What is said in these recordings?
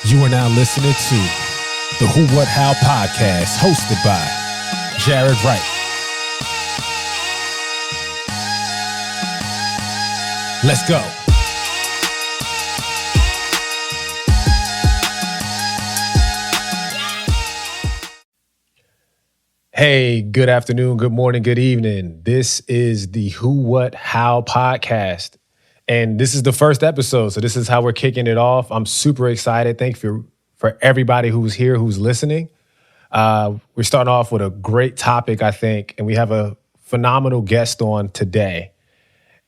You are now listening to the Who What How podcast hosted by Jared Wright. Let's go. Hey, good afternoon, good morning, good evening. This is the Who What How podcast. And this is the first episode, so this is how we're kicking it off. I'm super excited. Thank you for everybody who's here, who's listening. We're starting off with a great topic, I think, and we have a phenomenal guest on today.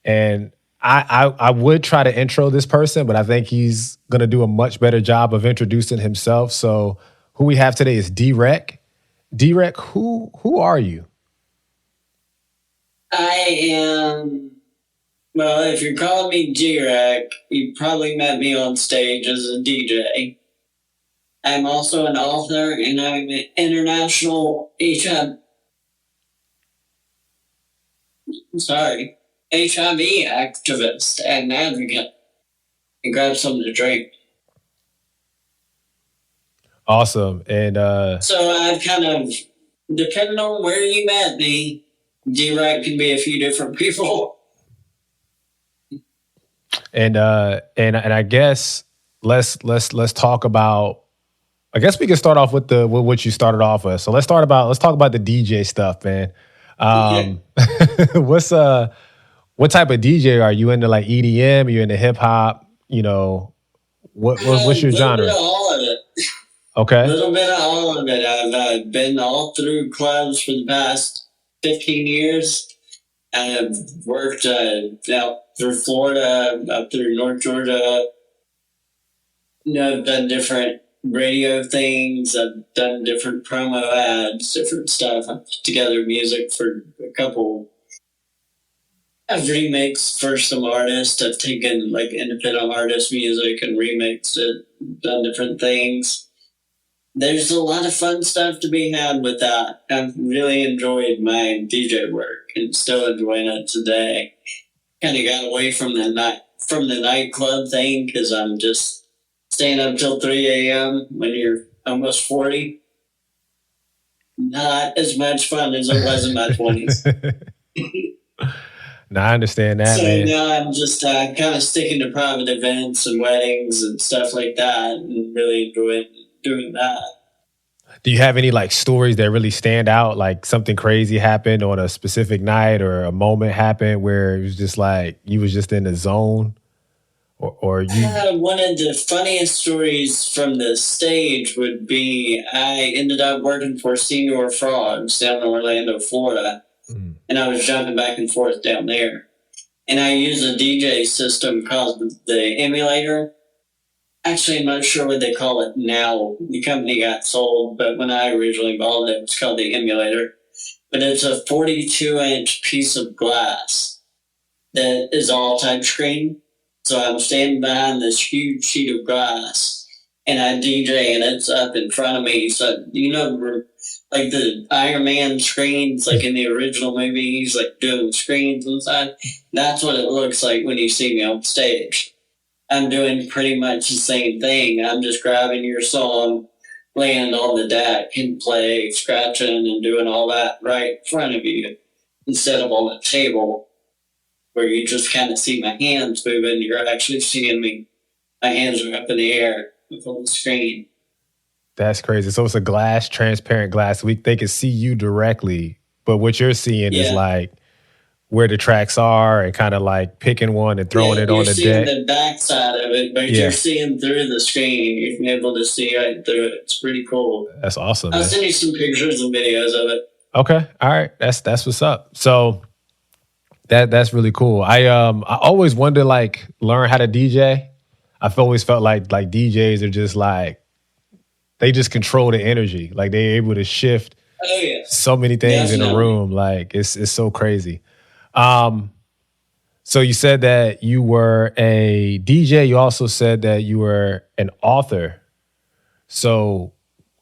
And I would try to intro this person, but I think he's going to do a much better job of introducing himself. So who we have today is D-REK. D-REK, who are you? I am... Well, if you're calling me D-REK, you probably met me on stage as a DJ. I'm also an author, and I'm an international HIV activist and advocate. And grab something to drink. Awesome. And so I've kind of, depending on where you met me, D-REK can be a few different people. And I guess let's talk about. I guess we can start off with what you started off with. So let's talk about the DJ stuff, man. What type of DJ are you into? Like EDM? Are you into hip hop? You know, what's your genre? A little bit of all of it. Okay. A little bit of all of it. I've been all through clubs for the past 15 years. I've worked out through Florida, up through North Georgia. I've done different radio things. I've done different promo ads, different stuff. I've put together music for a couple. I've remixed for some artists. I've taken like independent artist music and remixed it, done different things. There's a lot of fun stuff to be had with that. I've really enjoyed my DJ work and still enjoying it today. Kind of got away from the nightclub thing because I'm just staying up till 3 a.m. when you're almost 40. Not as much fun as it was in my 20s. No, I understand that, so man. now I'm just kind of sticking to private events and weddings and stuff like that and really enjoying doing that. Do you have any like stories that really stand out? Like something crazy happened on a specific night or a moment happened where it was just like you was just in the zone? Or you? One of the funniest stories from the stage would be I ended up working for Senior Frogs down in Orlando, Florida. And I was jumping back and forth down there. And I used a DJ system called the emulator. Actually, I'm not sure what they call it now. The company got sold, but when I originally bought it, it was called the emulator. But it's a 42-inch piece of glass that is all touchscreen. So I'm standing behind this huge sheet of glass, and I DJ, and it's up in front of me. So, like the Iron Man screens, like in the original movie, he's like doing screens inside. That's what it looks like when you see me on stage. I'm doing pretty much the same thing. I'm just grabbing your song, laying on the deck and play, scratching and doing all that right in front of you instead of on the table where you just kind of see my hands moving. You're actually seeing me. My hands are up in the air on the screen. That's crazy. So it's a transparent glass. They can see you directly, but what you're seeing is like where the tracks are and kind of like picking one and throwing it on the deck. You're seeing the backside of it, but you're seeing through the screen. You're able to see right through it. It's pretty cool. That's awesome. I'll send you some pictures and videos of it. Okay. All right. That's what's up. So that's really cool. I always wanted to like learn how to DJ. I've always felt like DJs are just like, they just control the energy. Like they're able to shift so many things in a room. Like it's so crazy. So you said that you were a DJ. You also said that you were an author. So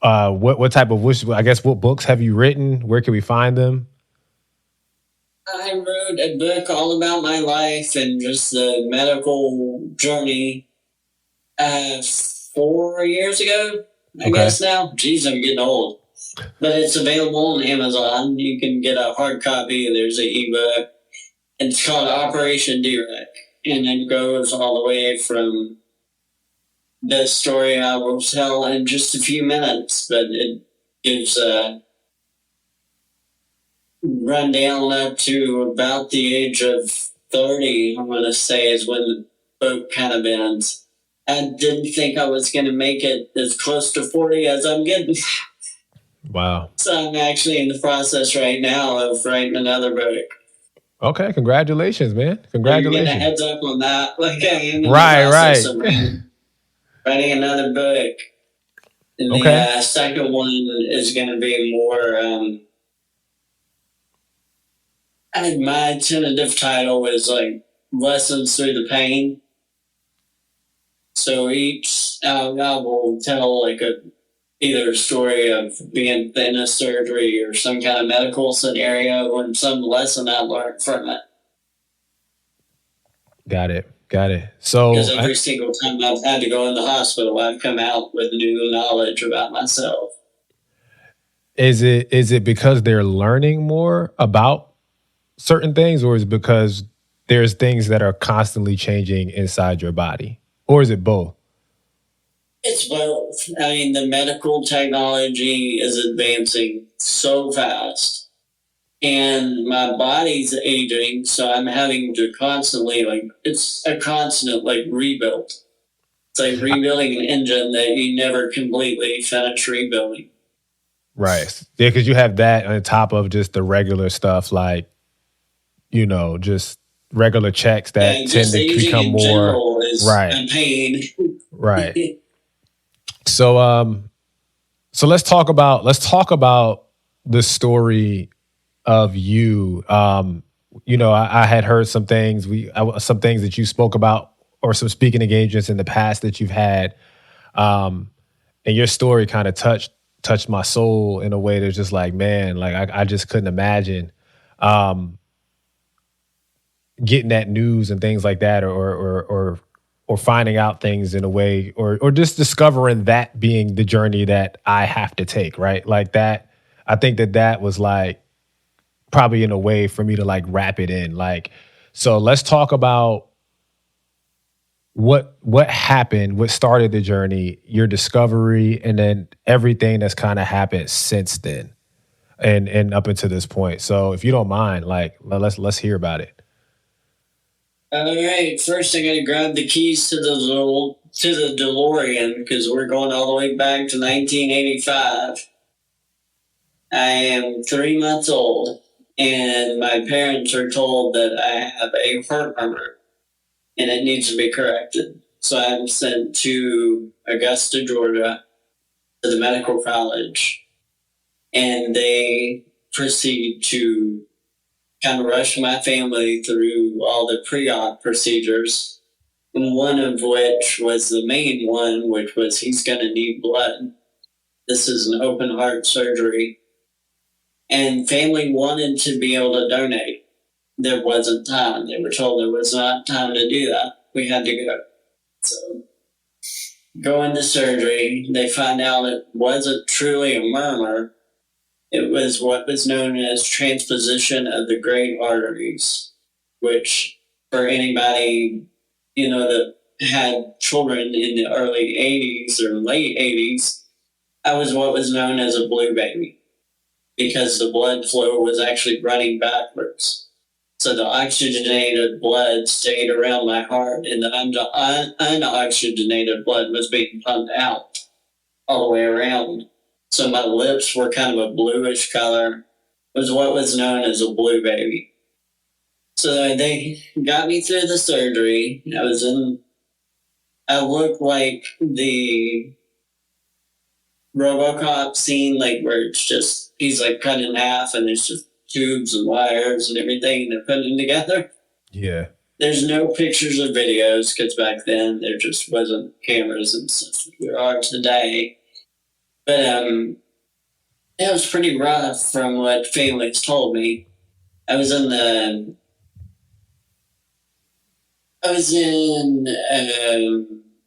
what type of, what books have you written? Where can we find them? I wrote a book all about my life and just the medical journey. 4 years ago, I guess now. Jeez, I'm getting old. But it's available on Amazon. You can get a hard copy. There's an ebook. It's called Operation D-REK. And it goes all the way from the story I will tell in just a few minutes, but it gives a rundown up to about the age of 30, I'm going to say, is when the boat kind of ends. I didn't think I was going to make it as close to 40 as I'm getting. Wow. So I'm actually in the process right now of writing another book. Okay, congratulations, man. Congratulations. You're getting a heads up on that. Like I am in the Right. process of writing another book. And the second one is going to be more... my tentative title is like Lessons Through the Pain. So each I will tell like either a story of being in a surgery or some kind of medical scenario and some lesson I learned from it. Got it. So because every single time I've had to go in the hospital, I've come out with new knowledge about myself. Is it because they're learning more about certain things, or is it because there's things that are constantly changing inside your body? Or is it both? It's both. I mean, the medical technology is advancing so fast, and my body's aging, so I'm having to constantly, it's a constant, rebuild. It's like rebuilding an engine that you never completely finish rebuilding. Right. Yeah, because you have that on top of just the regular stuff, just regular checks that tend to become more right. And pain. Right. So let's talk about the story of you. I had heard some things that you spoke about, or some speaking engagements in the past that you've had, and your story kind of touched my soul in a way that's just like, man, I just couldn't imagine getting that news and things like that, or finding out things in a way, or just discovering that being the journey that I have to take, right? Like that, I think that was probably in a way for me to wrap it in. So let's talk about what happened, what started the journey, your discovery, and then everything that's kind of happened since then and up until this point. So if you don't mind, let's hear about it. All right. First, I got to grab the keys to the DeLorean, because we're going all the way back to 1985. I am 3 months old, and my parents are told that I have a heart murmur, and it needs to be corrected. So I'm sent to Augusta, Georgia, to the medical college, and they proceed to kind of rush my family through all the pre-op procedures, one of which was the main one, which was he's going to need blood. This is an open heart surgery. And family wanted to be able to donate. There wasn't time. They were told there was not time to do that. We had to go. So, go into surgery. They find out it wasn't truly a murmur. It was what was known as transposition of the great arteries, which for anybody, that had children in the early 80s or late 80s, I was what was known as a blue baby, because the blood flow was actually running backwards. So the oxygenated blood stayed around my heart, and the unoxygenated blood was being pumped out all the way around. So my lips were kind of a bluish color. It was what was known as a blue baby. So they got me through the surgery. I looked like the RoboCop scene, where it's just, he's cut in half and there's just tubes and wires and everything, and they're putting them together. Yeah. There's no pictures or videos, because back then there just wasn't cameras and stuff like there are today. But it was pretty rough from what families told me. I was in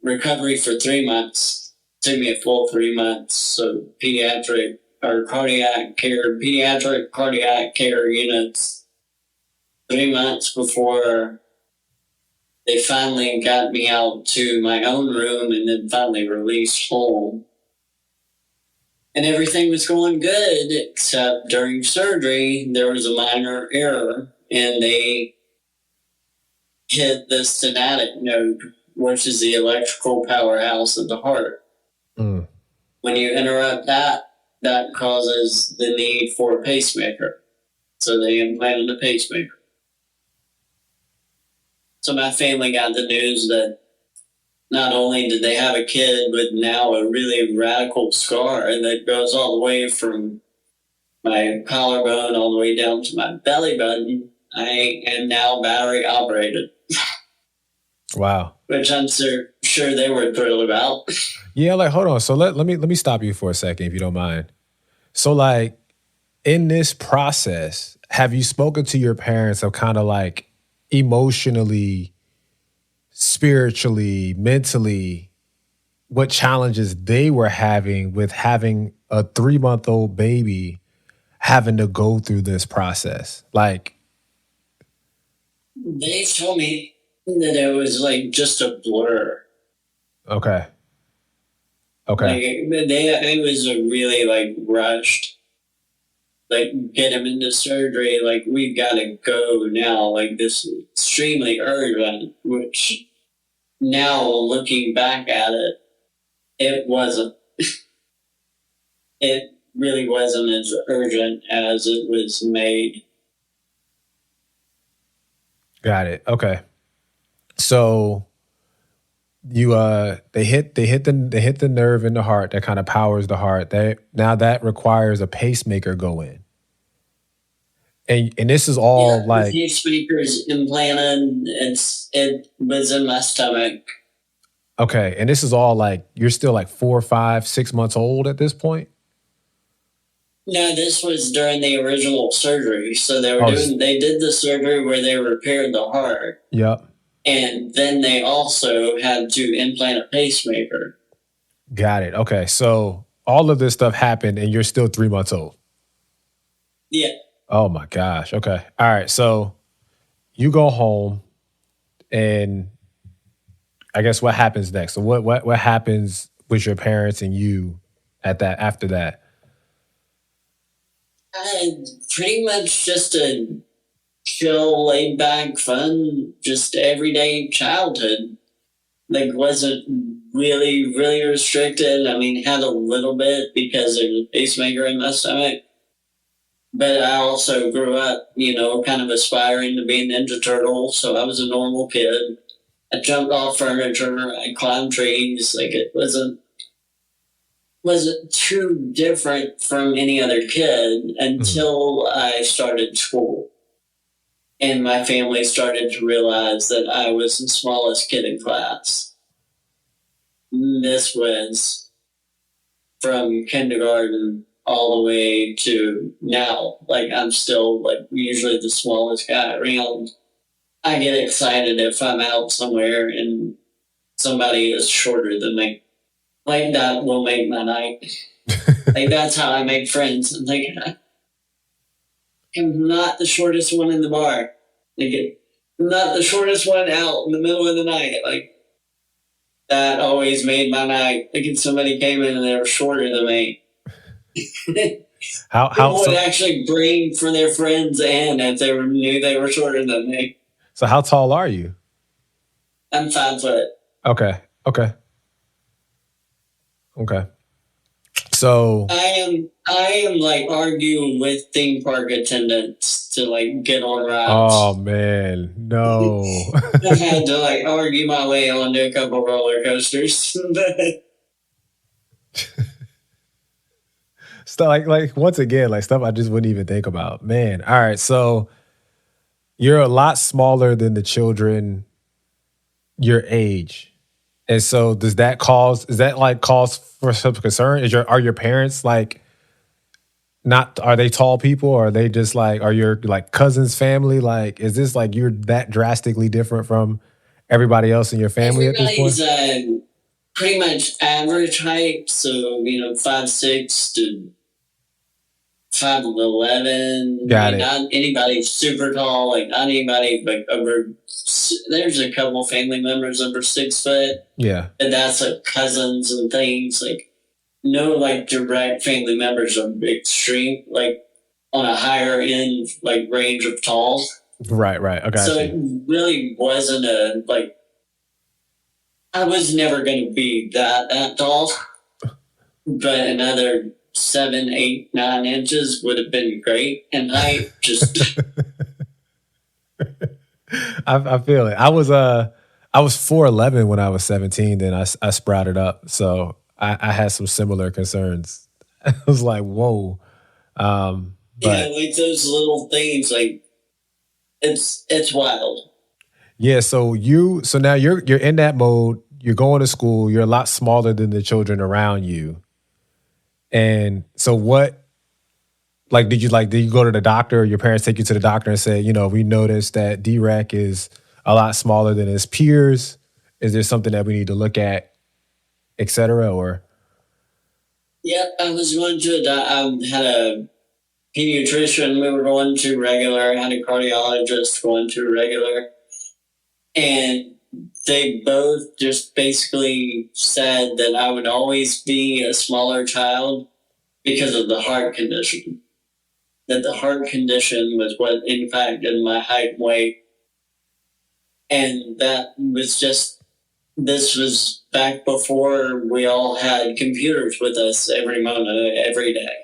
recovery for 3 months. It took me a full 3 months. So pediatric cardiac care units. 3 months before they finally got me out to my own room and then finally released home. And everything was going good, except during surgery, there was a minor error, and they hit the stenotic node, which is the electrical powerhouse of the heart. Mm. When you interrupt that causes the need for a pacemaker. So they implanted a pacemaker. So my family got the news that not only did they have a kid with now a really radical scar that goes all the way from my collarbone all the way down to my belly button, I am now battery operated. Wow. Which I'm sure they were thrilled about. Yeah, like, hold on. So let me stop you for a second, if you don't mind. So, like, in this process, have you spoken to your parents of kind of like emotionally, spiritually, mentally, what challenges they were having with having a 3-month-old baby having to go through this process? Like, they told me that it was like just a blur. Okay. Like, it was a really like rushed, like get him into surgery, like we've got to go now, like this extremely urgent, which now looking back at it, it wasn't. It really wasn't as urgent as it was made. Got it. Okay. So you they hit the nerve in the heart that kind of powers the heart. Now that requires a pacemaker go in. And this is all like the pacemaker's implanted. It was in my stomach. Okay, and this is all like you're still like 4, 5, 6 months old at this point? No, this was during the original surgery. So they did the surgery where they repaired the heart. Yep. And then they also had to implant a pacemaker. Got it. Okay, so all of this stuff happened and you're still 3 months old? Yeah. Oh my gosh. Okay. All right, so you go home and I guess what happens next? So what happens with your parents and you after that? Pretty much just a chill, laid back, fun, just everyday childhood. Like wasn't really, really restricted. I mean, had a little bit because there's a pacemaker in my stomach. But I also grew up, kind of aspiring to be a Ninja Turtle. So I was a normal kid. I jumped off furniture. I climbed trees. Like it wasn't too different from any other kid until I started school. And my family started to realize that I was the smallest kid in class. This was from kindergarten all the way to now. Like I'm still like usually the smallest guy around. I get excited if I'm out somewhere and somebody is shorter than me. Like that will make my night. Like that's how I make friends. I'm like, I'm not the shortest one in the bar. Like, I'm not the shortest one out in the middle of the night. Like that always made my night. Like if somebody came in and they were shorter than me. People would actually bring for their friends and if they knew they were shorter than me. So how tall are you? I'm 5 foot. Okay. So I am like arguing with theme park attendants to like get on rides. Oh man, no. I had to like argue my way onto a couple roller coasters. Stuff like once again, like stuff I just wouldn't even think about. Man, all right. So you're a lot smaller than the children your age. And so is that cause for some concern? Are your parents like are they tall people or are they just like, are your like cousins family? Like, is this like you're that drastically different from everybody else in your family at this point? pretty much average height. So, 5'6" to 5'11". Got it. Not anybody super tall, like not anybody like over. There's a couple family members over 6 foot. Yeah. And that's like cousins and things. Like no like direct family members are extreme, like on a higher end like range of tall. Right. Okay. So it really wasn't I was never going to be that tall, but another 7, 8, 9 inches would have been great in height. Just I feel it. I was 4'11" when I was 17. Then I sprouted up, so I had some similar concerns. I was like, whoa. But, like those little things, like it's wild. Yeah. So now you're in that mode. You're going to school. You're a lot smaller than the children around you. And so what, did you go to the doctor, or your parents take you to the doctor and say, we noticed that D-REK is a lot smaller than his peers. Is there something that we need to look at, et cetera, or? Yeah, I was going to, I had a pediatrician we were going to regular, had a cardiologist going to regular. And they both just basically said that I would always be a smaller child because of the heart condition. That the heart condition was what impacted my height and weight. And that was this was back before we all had computers with us every moment, every day.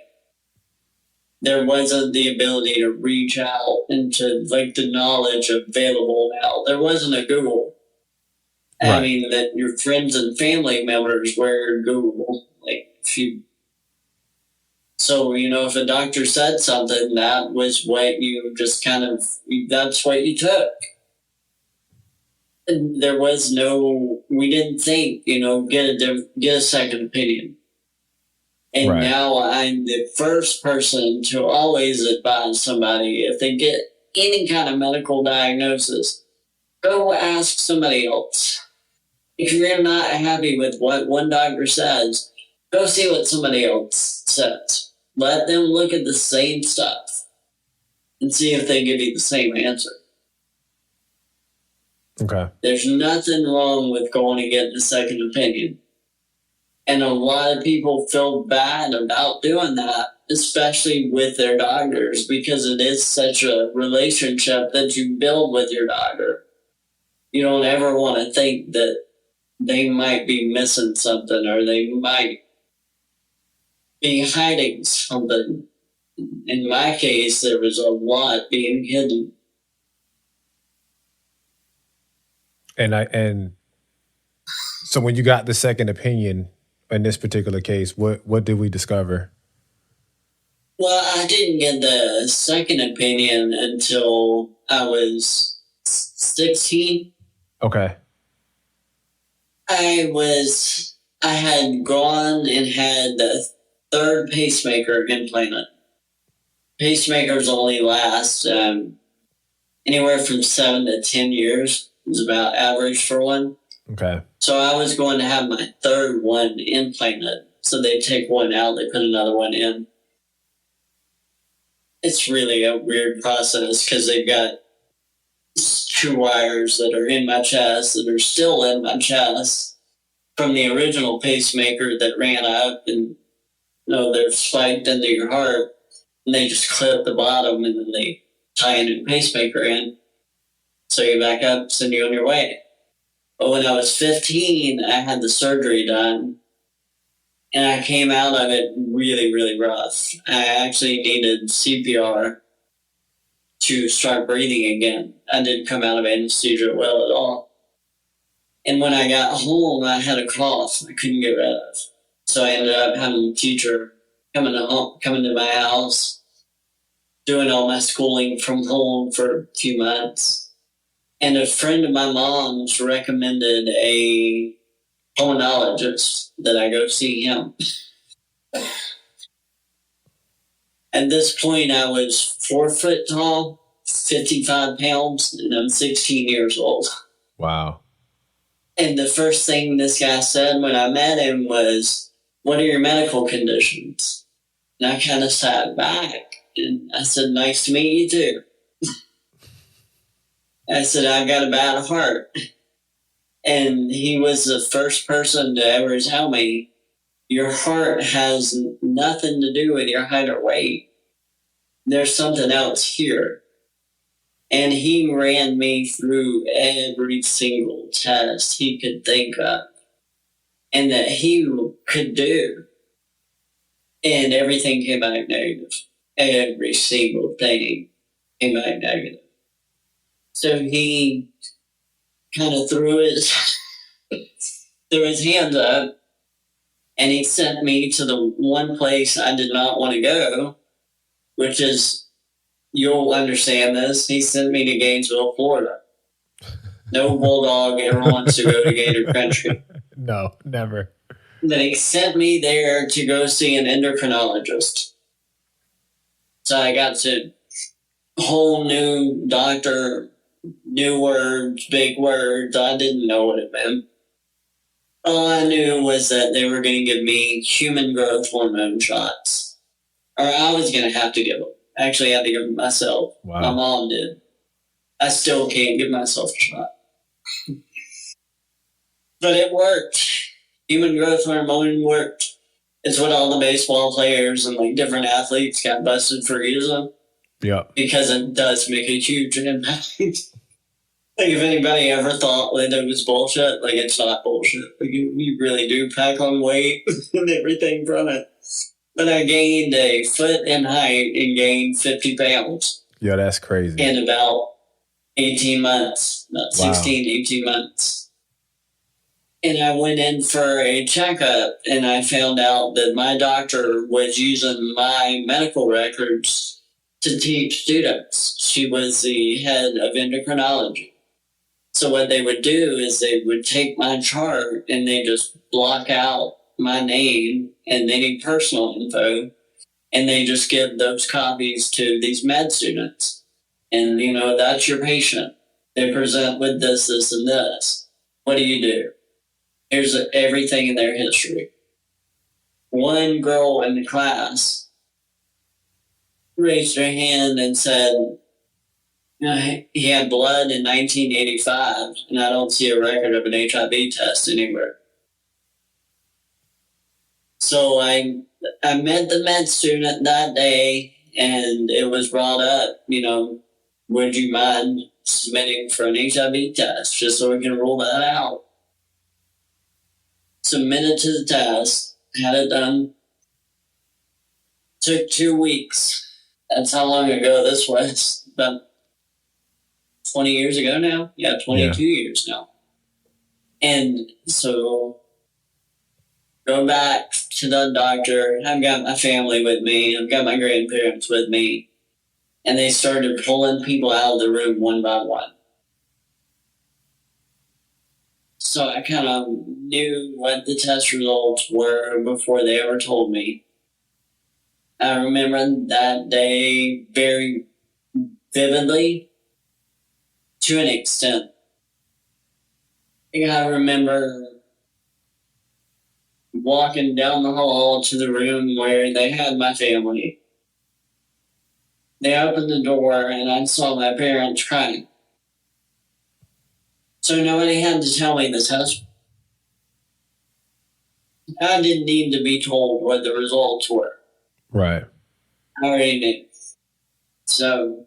There wasn't the ability to reach out into the knowledge available now. There wasn't a Google. Right. I mean, that your friends and family members were Google. So, if a doctor said something, that was what you just that's what you took. And there was we didn't think, get a second opinion. And right. Now I'm the first person to always advise somebody, if they get any kind of medical diagnosis, go ask somebody else. If you're not happy with what one doctor says, go see what somebody else says. Let them look at the same stuff and see if they give you the same answer. Okay. There's nothing wrong with going and getting a second opinion. And a lot of people feel bad about doing that, especially with their doctors, because it is such a relationship that you build with your doctor. You don't ever want to think that they might be missing something, or they might be hiding something. In my case, there was a lot being hidden. And so when you got the second opinion in this particular case, what did we discover? Well, I didn't get the second opinion until I was 16. Okay. I had gone and had the third pacemaker implanted. Pacemakers only last anywhere from 7 to 10 years. Is about average for one. Okay. So I was going to have my third one implanted. So they take one out, they put another one in. It's really a weird process because they've got 2 wires that are in my chest that are still in my chest from the original pacemaker that ran up, and they're spiked into your heart, and they just clip the bottom and then they tie a new pacemaker in. So you back up, send you on your way. But when I was 15, I had the surgery done, and I came out of it really, really rough. I actually needed CPR to start breathing again. I didn't come out of anesthesia well at all. And when I got home, I had a cough I couldn't get rid of. So I ended up having a teacher coming to my house, doing all my schooling from home for a few months. And a friend of my mom's recommended a pulmonologist that I go see him. At this point, I was 4 foot tall, 55 pounds, and I'm 16 years old. Wow. And the first thing this guy said when I met him was, "What are your medical conditions?" And I kind of sat back and I said, "Nice to meet you too." I said, "I've got a bad heart." And he was the first person to ever tell me, "Your heart has nothing to do with your height or weight. There's something else here." And he ran me through every single test he could think of and that he could do. And everything came back negative. Every single thing came back negative. So he kind of threw his hands up, and he sent me to the one place I did not want to go, which is, you'll understand this, he sent me to Gainesville, Florida. No bulldog ever wants to go to Gator Country. No, never. Then he sent me there to go see an endocrinologist. So I got to whole new doctor, new words, big words. I didn't know what it meant. All I knew was that they were going to give me human growth hormone shots. Or I was going to have to give them. I actually had to give them myself. Wow. My mom did. I still can't give myself a shot. But it worked. Human growth hormone worked. It's what all the baseball players and like different athletes got busted for using. Yeah. Because it does make a huge impact. Like, if anybody ever thought that it was bullshit, like, it's not bullshit. Like, you really do pack on weight and everything from it. But I gained a foot in height and gained 50 pounds. Yeah, that's crazy. In about 18 months, about 16, 18 months. And I went in for a checkup, and I found out that my doctor was using my medical records to teach students. She was the head of endocrinology. So what they would do is they would take my chart and they just block out my name and any personal info, and they just give those copies to these med students. And, you know, that's your patient. They present with this, this, and this. What do you do? Here's everything in their history. One girl in the class raised her hand and said, he had blood in 1985, and I don't see a record of an HIV test anywhere. So I met the med student that day, and it was brought up, you know, would you mind submitting for an HIV test just so we can rule that out? Submitted to the test, had it done. Took 2 weeks. That's how long ago this was. About 20 years ago now? Yeah, 22 years now. And so, go back to the doctor. I've got my family with me. I've got my grandparents with me. And they started pulling people out of the room one by one. So I kind of knew what the test results were before they ever told me. I remember that day very vividly. To an extent. I remember walking down the hall to the room where they had my family. They opened the door and I saw my parents crying. So nobody had to tell me the test. I didn't need to be told what the results were. Right. I already knew. So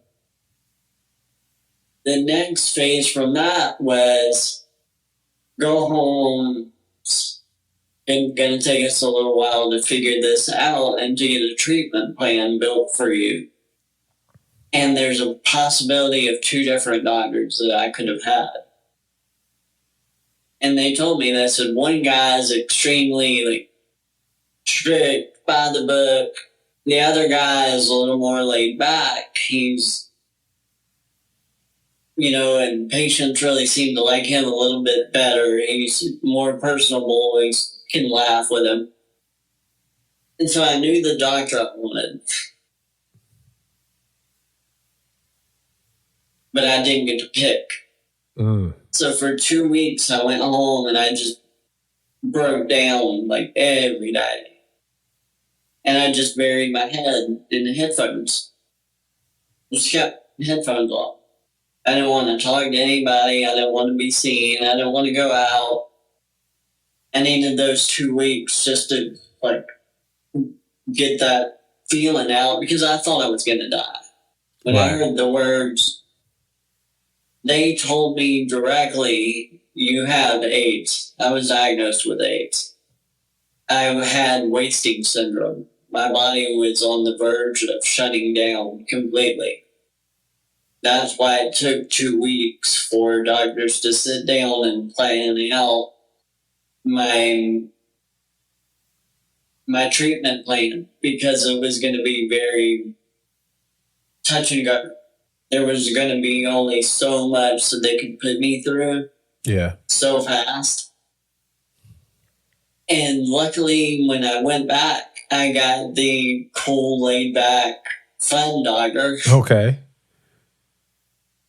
the next phase from that was go home. It's going to take us a little while to figure this out and to get a treatment plan built for you. And there's a possibility of 2 different doctors that I could have had. And they told me, they said, one guy's extremely strict, by the book. The other guy is a little more laid back. He's, and patients really seem to like him a little bit better. He's more personable. He can laugh with him. And so I knew the doctor I wanted. But I didn't get to pick. So for 2 weeks, I went home and I just broke down like every day. And I just buried my head in the headphones. Just kept headphones on. I didn't want to talk to anybody. I didn't want to be seen. I didn't want to go out. I needed those 2 weeks just to like get that feeling out because I thought I was going to die. When I heard the words, they told me directly, you have AIDS. I was diagnosed with AIDS. I had wasting syndrome. My body was on the verge of shutting down completely. That's why it took 2 weeks for doctors to sit down and plan out my treatment plan because it was going to be very touch and go. There was going to be only so much that they could put me through. Yeah. So fast. And luckily, when I went back, I got the cool, laid back, fun doctor. Okay.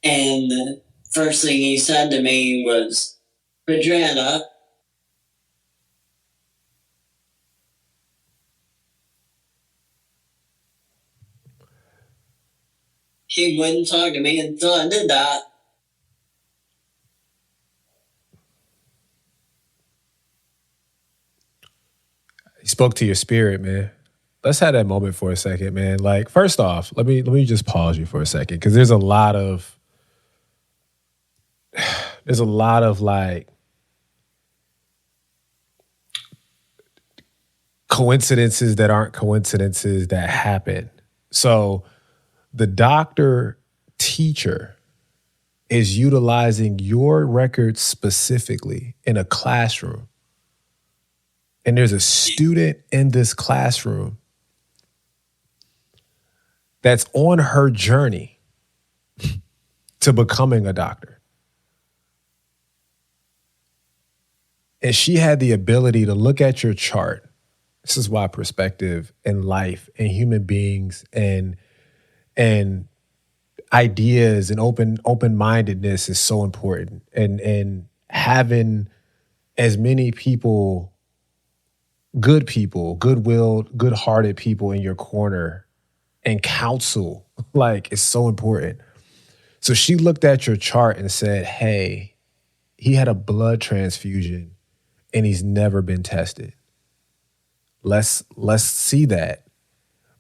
And the first thing he said to me was, "Put your hand up." He wouldn't talk to me until I did that. He spoke to your spirit, man. Let's have that moment for a second, man. Like, first off, let me just pause you for a second because there's a lot of like coincidences that aren't coincidences that happen. So the doctor teacher is utilizing your records specifically in a classroom. And there's a student in this classroom that's on her journey to becoming a doctor. And she had the ability to look at your chart. This is why perspective and life and human beings and ideas and open-mindedness is so important. And having as many people, good-willed, good-hearted people in your corner and counsel, like, is so important. So she looked at your chart and said, hey, he had a blood transfusion and he's never been tested. Let's see that.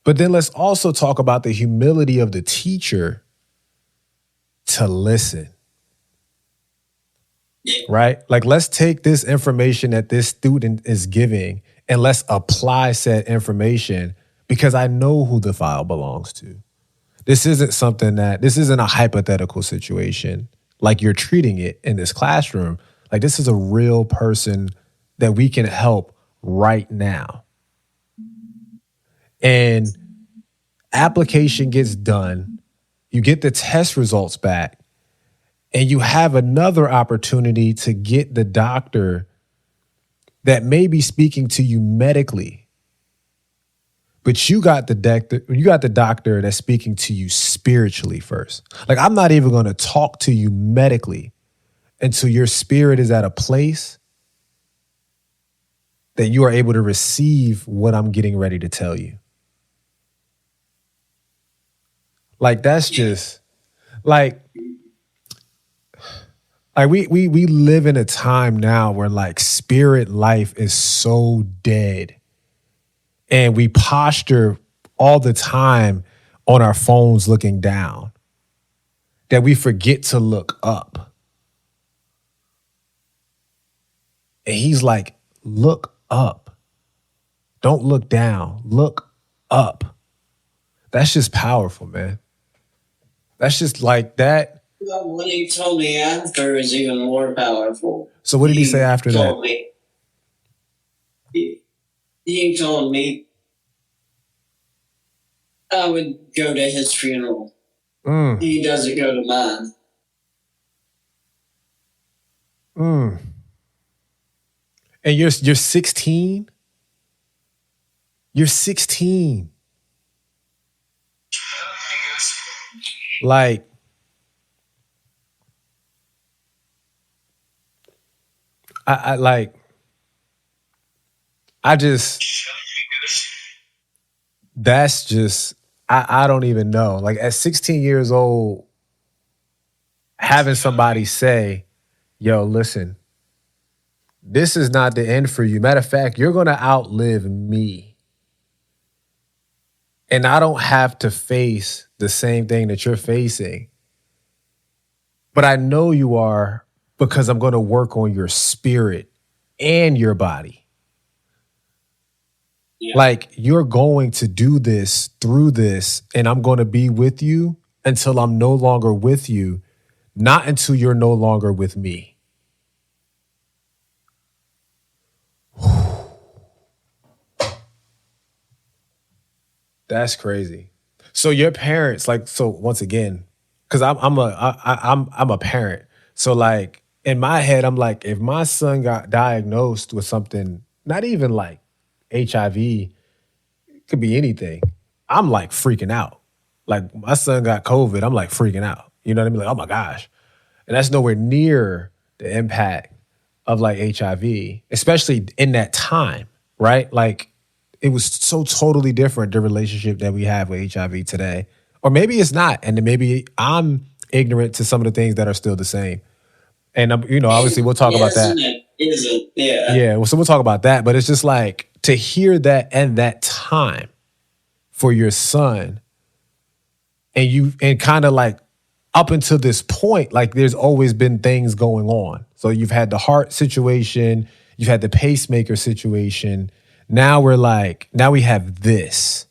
But then let's also talk about the humility of the teacher to listen. Right? Like, let's take this information that this student is giving and let's apply said information because I know who the file belongs to. This isn't a hypothetical situation like you're treating it in this classroom. Like, this is a real person that we can help right now. And application gets done. You get the test results back. And you have another opportunity to get the doctor that may be speaking to you medically. But you got the doctor that's speaking to you spiritually first. Like, I'm not even going to talk to you medically until your spirit is at a place that you are able to receive what I'm getting ready to tell you. Like, that's just like we live in a time now where like spirit life is so dead. And we posture all the time on our phones looking down that we forget to look up. And he's like, look up. Don't look down. Look up. That's just powerful, man. That's just like that. Well, what he told me after is even more powerful. So what did he say after that? He told me I would go to his funeral. He doesn't go to mine. And you're 16? You're 16. Like, I like, I just, that's just, I don't even know. Like at 16 years old, having somebody say, yo, listen, this is not the end for you. Matter of fact, you're going to outlive me. And I don't have to face the same thing that you're facing. But I know you are because I'm going to work on your spirit and your body. Yeah. Like you're going to do this through this, and I'm going to be with you until I'm no longer with you, not until you're no longer with me. That's crazy. So your parents, like, so once again, because I'm a parent. So like in my head, I'm like, if my son got diagnosed with something, not even like HIV, it could be anything. I'm like freaking out. Like my son got COVID, I'm like freaking out. You know what I mean? Like, oh my gosh. And that's nowhere near the impact of like HIV, especially in that time, right? Like it was so totally different, the relationship that we have with HIV today. Or maybe it's not. And then maybe I'm ignorant to some of the things that are still the same. And, obviously we'll talk about that. Isn't. Yeah. Yeah. Well, so we'll talk about that. But it's just like to hear that and that time for your son and kind of like up until this point, like there's always been things going on. So you've had the heart situation, you've had the pacemaker situation. Now we have this.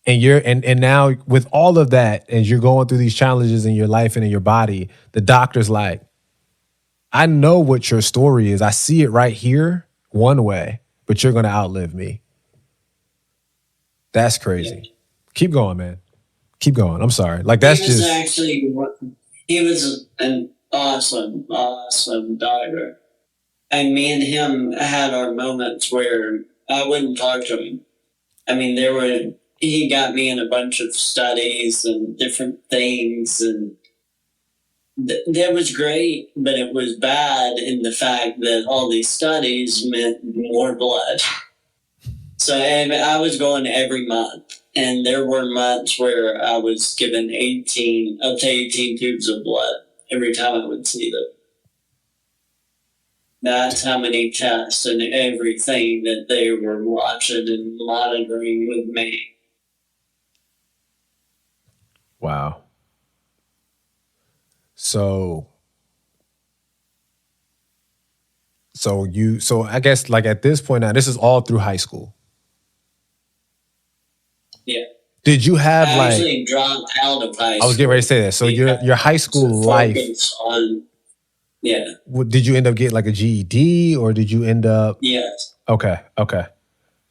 And and now with all of that, as you're going through these challenges in your life and in your body, the doctor's like, I know what your story is. I see it right here one way, but you're going to outlive me. That's crazy. Yeah. Keep going, man. Keep going. I'm sorry. Like that's just he was an awesome doctor. And me and him had our moments where I wouldn't talk to him. I mean, he got me in a bunch of studies and different things, and that was great, but it was bad in the fact that all these studies meant more blood. So I was going every month, and there were months where I was given up to 18 tubes of blood every time I would see them. That's how many tests and everything that they were watching and monitoring with me. Wow. So I guess like at this point now, this is all through high school. Yeah. Did you have I actually dropped out of high school? I was getting ready to say that. So your high school life. Yeah. Did you end up getting like a GED or did you end up? Yes. Okay. Yeah,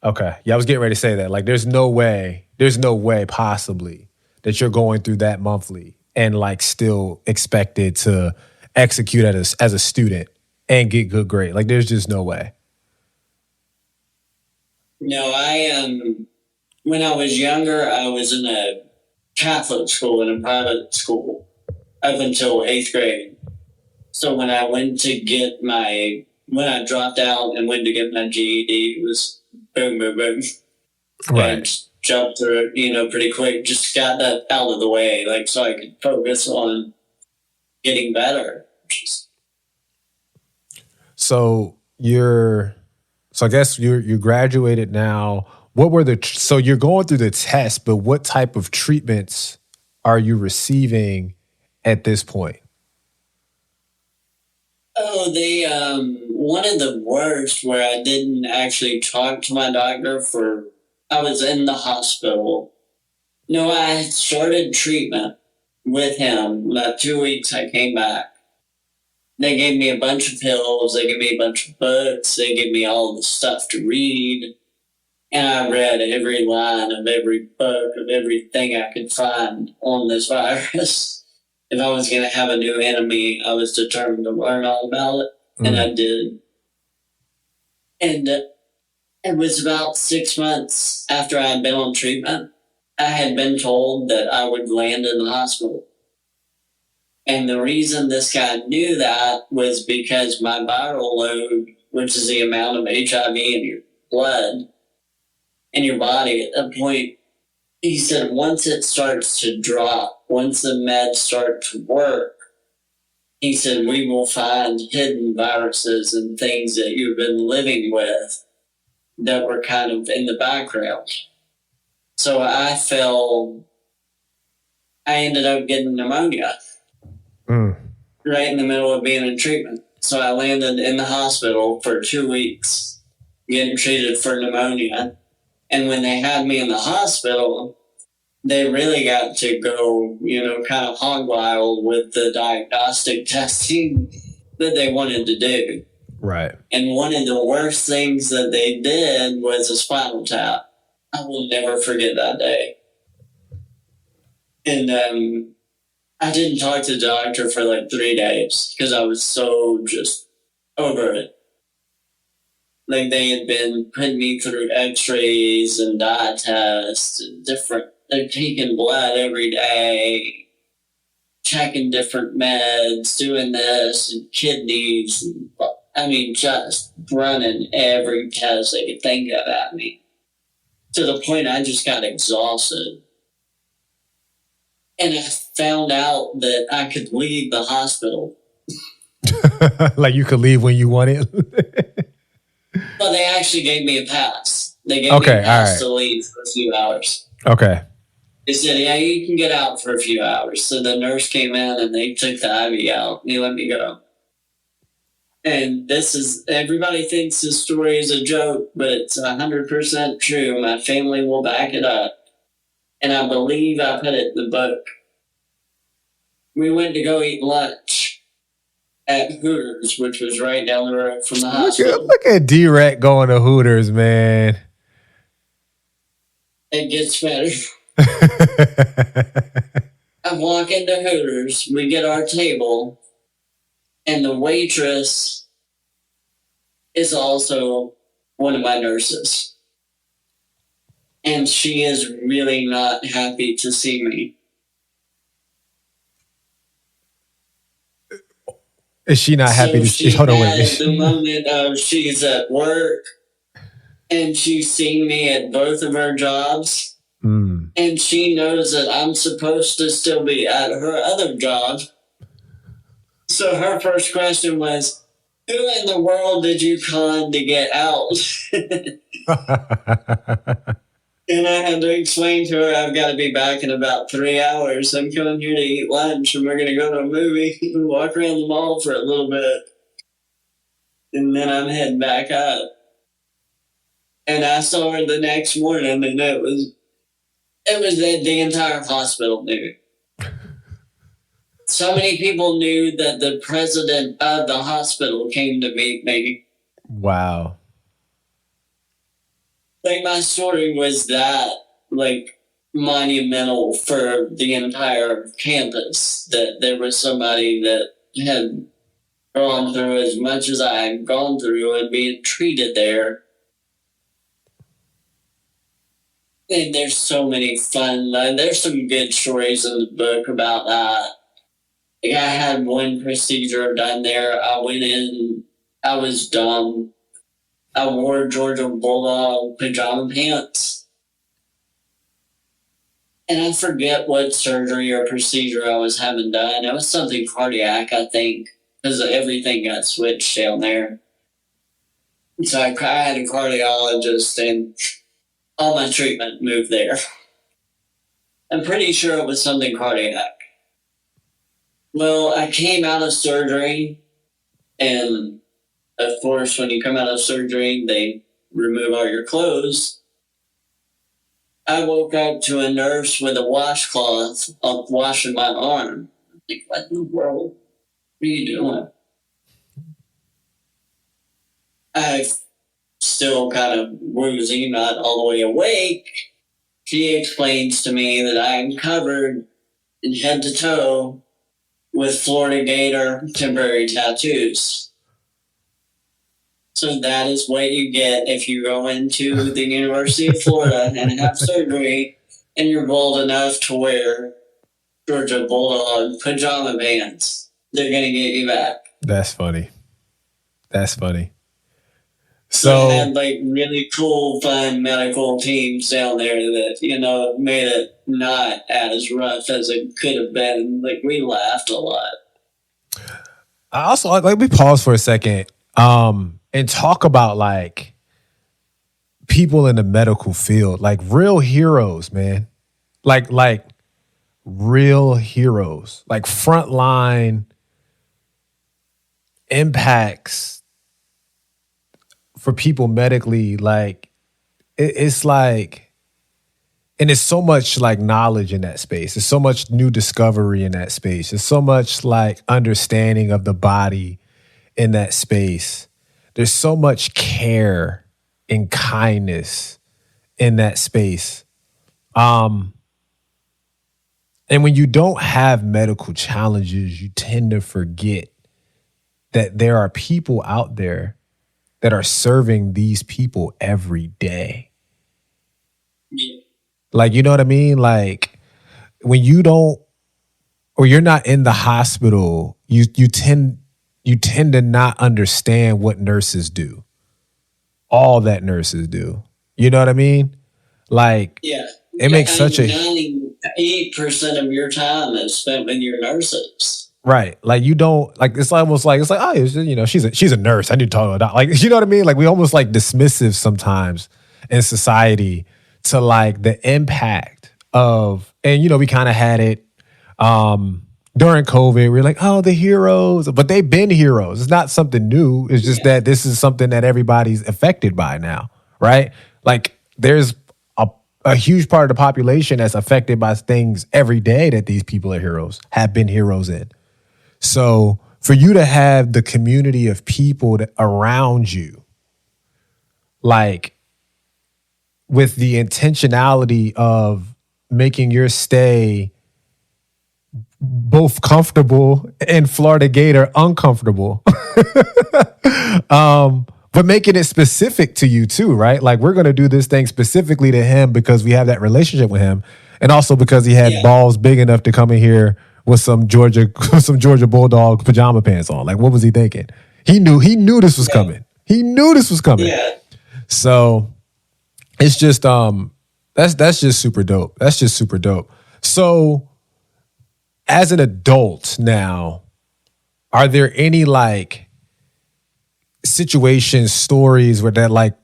I was getting ready to say that. Like there's no way possibly that you're going through that monthly and like still expected to execute as a student and get good grade. Like there's just no way. No, when I was younger, I was in a Catholic school, in a private school, up until 8th grade. So when I when I dropped out and went to get my GED, it was boom, boom, boom. Right. And jumped through it, pretty quick. Just got that out of the way, like so I could focus on getting better. So I guess you graduated now. What were so you're going through the test, but what type of treatments are you receiving at this point? Oh, they one of the worst where I didn't actually talk to my doctor I was in the hospital. No, I started treatment with him. About 2 weeks I came back. They gave me a bunch of pills, they gave me a bunch of books, they gave me all the stuff to read. And I read every line of every book, of everything I could find on this virus. If I was going to have a new enemy, I was determined to learn all about it. And I did. And it was about 6 months after I had been on treatment, I had been told that I would land in the hospital. And the reason this guy knew that was because my viral load, which is the amount of HIV in your blood, in your body at that point, he said once it starts to drop, once the meds start to work, he said we will find hidden viruses and things that you've been living with that were kind of in the background. So I ended up getting pneumonia right in the middle of being in treatment. So I landed in the hospital for 2 weeks getting treated for pneumonia. And when they had me in the hospital, they really got to go, kind of hog wild with the diagnostic testing that they wanted to do. Right. And one of the worst things that they did was a spinal tap. I will never forget that day. And I didn't talk to the doctor for like 3 days because I was so just over it. Like they had been putting me through x-rays and dye tests and they're taking blood every day, checking different meds, doing this and kidneys. Just running every test they could think of at me. To the point I just got exhausted. And I found out that I could leave the hospital. Like you could leave when you wanted? Well, they actually gave me a pass. They gave me a pass to leave for a few hours. Okay. They said, yeah, you can get out for a few hours. So the nurse came in and they took the IV out and they let me go. And everybody thinks this story is a joke, but it's 100% true. My family will back it up. And I believe I put it in the book. We went to go eat lunch at Hooters, which was right down the road from the hospital. Look at D-REK going to Hooters, man. It gets better. I walk into Hooters, we get our table, and the waitress is also one of my nurses. And she is really not happy to see me. Is she not happy to see? Hold on, wait. At the moment she's at work, and she's seen me at both of her jobs, and she knows that I'm supposed to still be at her other job. So her first question was, who in the world did you con to get out? And I had to explain to her, I've got to be back in about 3 hours. I'm coming here to eat lunch, and we're going to go to a movie and walk around the mall for a little bit. And then I'm heading back up. And I saw her the next morning, and it was that the entire hospital knew. So many people knew that the president of the hospital came to meet me. Wow. Like, my story was that, monumental for the entire campus, that there was somebody that had gone through as much as I had gone through and being treated there. And there's so many fun, there's some good stories in the book about that. Like, I had one procedure done there. I went in, I was dumb. I wore Georgia Bulldog pajama pants. And I forget what surgery or procedure I was having done. It was something cardiac, I think, because everything got switched down there. So I had a cardiologist, and all my treatment moved there. I'm pretty sure it was something cardiac. Well, I came out of surgery, and of course, when you come out of surgery, they remove all your clothes. I woke up to a nurse with a washcloth washing my arm. I'm like, what in the world? What are you doing? I'm still kind of woozy, not all the way awake. She explains to me that I am covered in head to toe with Florida Gator temporary tattoos. So that is what you get if you go into the University of Florida and have surgery, and you're bold enough to wear Georgia Bulldog pajama pants. They're going to get you back. That's funny. So I had like really cool, fun medical teams down there that, made it not as rough as it could have been. Like we laughed a lot. I also like we pause for a second and talk about like people in the medical field, like real heroes, man. Like real heroes, like frontline impacts for people medically. Like it's like, and there's so much like knowledge in that space. There's so much new discovery in that space. There's so much like understanding of the body in that space. There's so much care and kindness in that space. And when you don't have medical challenges, you tend to forget that there are people out there that are serving these people every day. Yeah. Like, you know what I mean? Like when you don't, or you're not in the hospital, you tend to not understand what nurses do. All that nurses do. You know what I mean? Like, yeah. It makes such a 98% of your time is spent with your nurses. Right. Like you don't like it's almost like oh, she's a nurse. I need to talk about that. Like, you know what I mean? Like we almost like dismissive sometimes in society to like the impact of, and we kind of had it during COVID. We're like, oh, the heroes, but they've been heroes. It's not something new. It's just that this is something that everybody's affected by now, right? Like there's a huge part of the population that's affected by things every day that these people are heroes, have been heroes in. So for you to have the community of people around you, like with the intentionality of making your stay both comfortable and Florida Gator uncomfortable, but making it specific to you too, right? Like we're going to do this thing specifically to him because we have that relationship with him. And also because he had balls big enough to come in here with some Georgia Bulldog pajama pants on. Like, what was he thinking? He knew this was coming. He knew this was coming. Yeah. So it's just that's just super dope. That's just super dope. So as an adult now, are there any like situations, stories where that like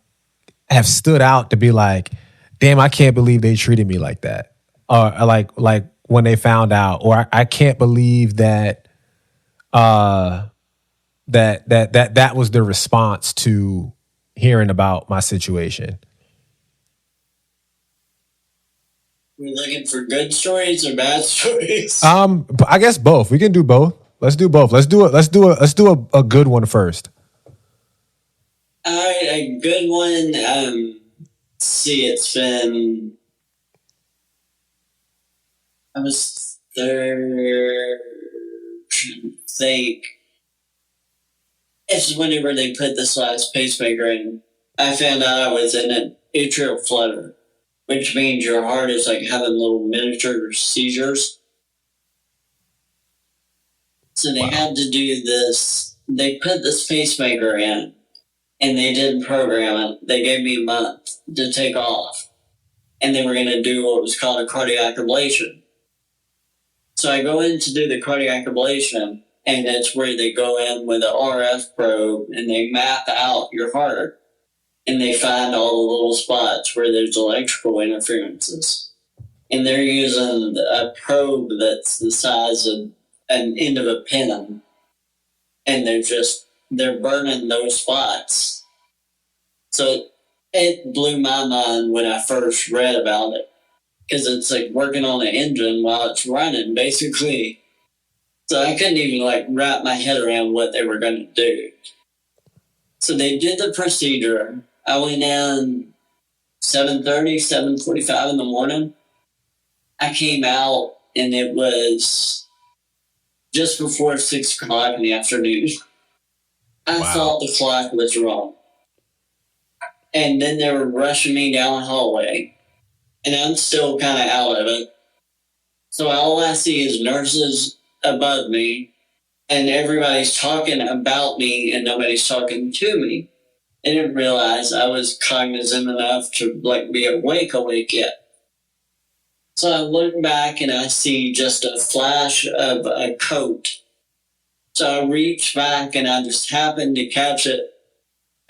have stood out to be like, damn, I can't believe they treated me like that? Or like when they found out, or I can't believe that that was the response to hearing about my situation. We're looking for good stories or bad stories? I guess both. We can do both. Let's do both. Let's do a good one first. All right, a good one. It's been. I was there. It's whenever they put this last pacemaker in. I found out I was in an atrial flutter, which means your heart is like having little miniature seizures. So they had to do this. They put this pacemaker in, and they didn't program it. They gave me a month to take off, and they were going to do what was called a cardiac ablation. So I go in to do the cardiac ablation, and that's where they go in with an RF probe, and they map out your heart, and they find all the little spots where there's electrical interferences. And they're using a probe that's the size of an end of a pen, and they're burning those spots. So it blew my mind when I first read about it, because it's like working on an engine while it's running, basically. So I couldn't even like wrap my head around what they were going to do. So they did the procedure. I went in 7:30, 7:45 in the morning. I came out and it was just before 6 o'clock in the afternoon. I thought the clock was wrong. And then they were rushing me down the hallway. And I'm still kind of out of it. So all I see is nurses above me, and everybody's talking about me, and nobody's talking to me. I didn't realize I was cognizant enough to be awake yet. So I look back and I see just a flash of a coat. So I reach back and I just happened to catch it,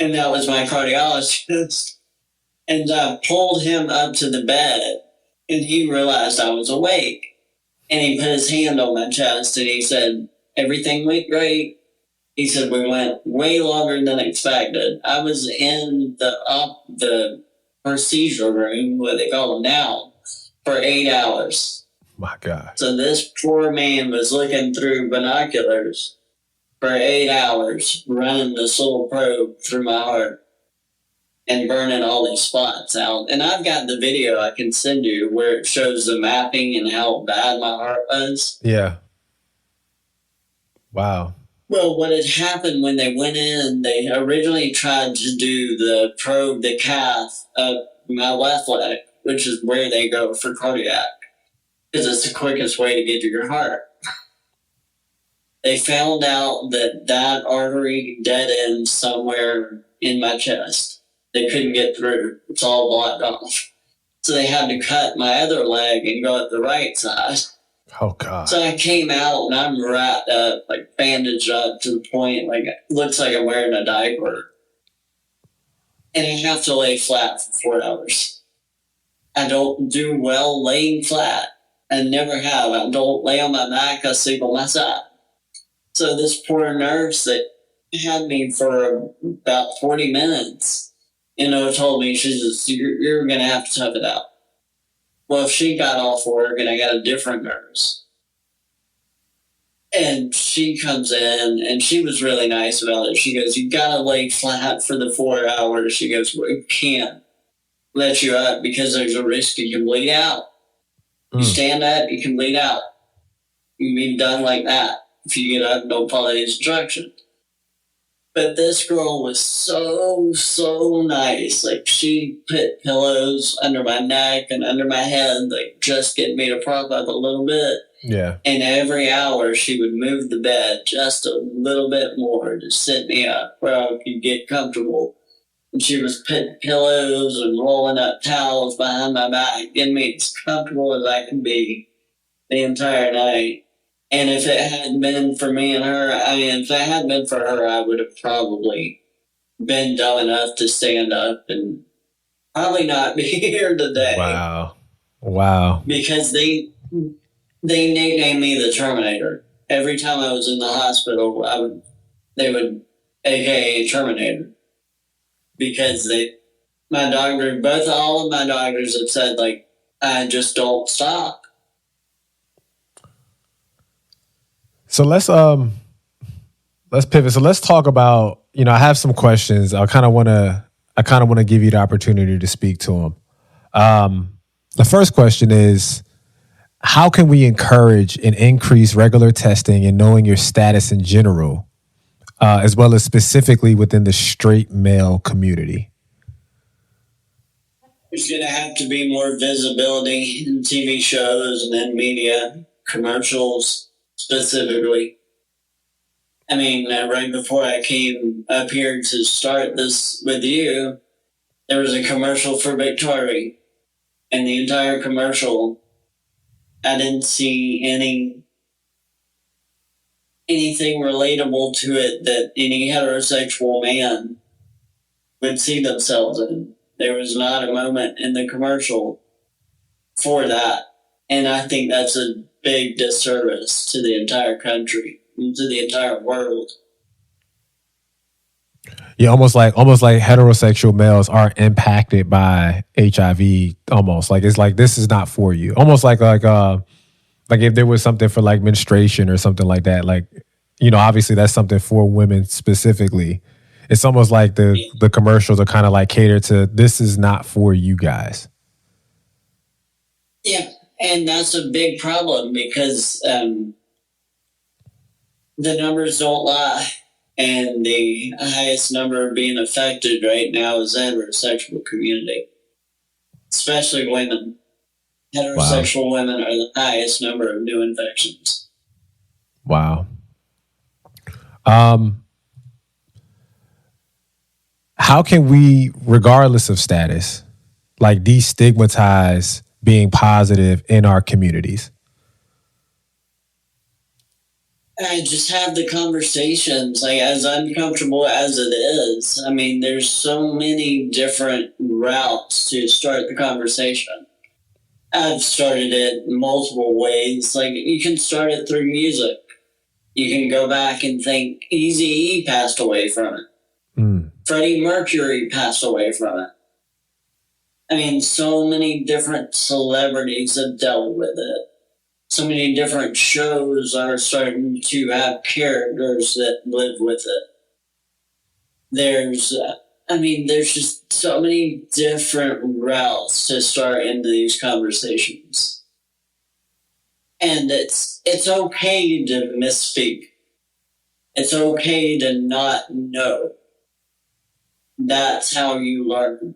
and that was my cardiologist. And I pulled him up to the bed, and he realized I was awake. And he put his hand on my chest and he said, everything went great. He said, we went way longer than expected. I was in the procedure room, what they call them now, for 8 hours. My God. So this poor man was looking through binoculars for 8 hours, running this little probe through my heart and burning all these spots out. And I've got the video I can send you where it shows the mapping and how bad my heart was. Yeah. Wow. Well, what had happened when they went in, they originally tried to do the probe, the cath of my left leg, which is where they go for cardiac, because it's the quickest way to get to your heart. They found out that artery dead ends somewhere in my chest. They couldn't get through. It's all blocked off. So they had to cut my other leg and go at the right side. Oh, God. So I came out and I'm wrapped up, bandaged up to the point, it looks like I'm wearing a diaper. And I have to lay flat for 4 hours. I don't do well laying flat. I never have. I don't lay on my back. I sleep on my side. So this poor nurse that had me for about 40 minutes, told me, she says, you're going to have to tough it out. Well, she got off work and I got a different nurse. And she comes in and she was really nice about it. She goes, you got to lay flat for the 4 hours. She goes, we can't let you up because there's a risk you can bleed out. You stand up, you can bleed out. You can be done like that. If you get up, don't follow the instructions. But this girl was so nice. She put pillows under my neck and under my head, just getting me to prop up a little bit. Yeah. And every hour she would move the bed just a little bit more to sit me up where I could get comfortable. And she was putting pillows and rolling up towels behind my back, getting me as comfortable as I could be the entire night. And if it hadn't been for me and her, if it hadn't been for her, I would have probably been dumb enough to stand up and probably not be here today. Wow. Because they nicknamed me the Terminator. Every time I was in the hospital, they would AKA Terminator. Because all of my doctors have said, I just don't stop. So let's pivot. So let's talk about, I have some questions. I kind of want to give you the opportunity to speak to them. The first question is, how can we encourage and increase regular testing and knowing your status in general, as well as specifically within the straight male community? There's going to have to be more visibility in TV shows and in media, commercials. Specifically, right before I came up here to start this with you, there was a commercial for Victoria, and the entire commercial, I didn't see anything relatable to it that any heterosexual man would see themselves in. There was not a moment in the commercial for that, and I think that's a big disservice to the entire country and to the entire world. Yeah, almost like heterosexual males are impacted by HIV. Almost it's this is not for you. Almost like if there was something for menstruation or something like that. Obviously that's something for women specifically. It's almost like the commercials are kind of catered to, this is not for you guys. Yeah. And that's a big problem because the numbers don't lie. And the highest number being affected right now is the heterosexual community, especially women. Heterosexual women are the highest number of new infections. Wow. How can we, regardless of status, like destigmatize being positive in our communities? I just have the conversations, like as uncomfortable as it is. I mean, there's so many different routes to start the conversation. I've started it multiple ways. Like you can start it through music. You can go back and think Eazy-E passed away from it. Freddie Mercury passed away from it. I mean, so many different celebrities have dealt with it. So many different shows are starting to have characters that live with it. There's just so many different routes to start into these conversations. And it's okay to misspeak. It's okay to not know. That's how you learn.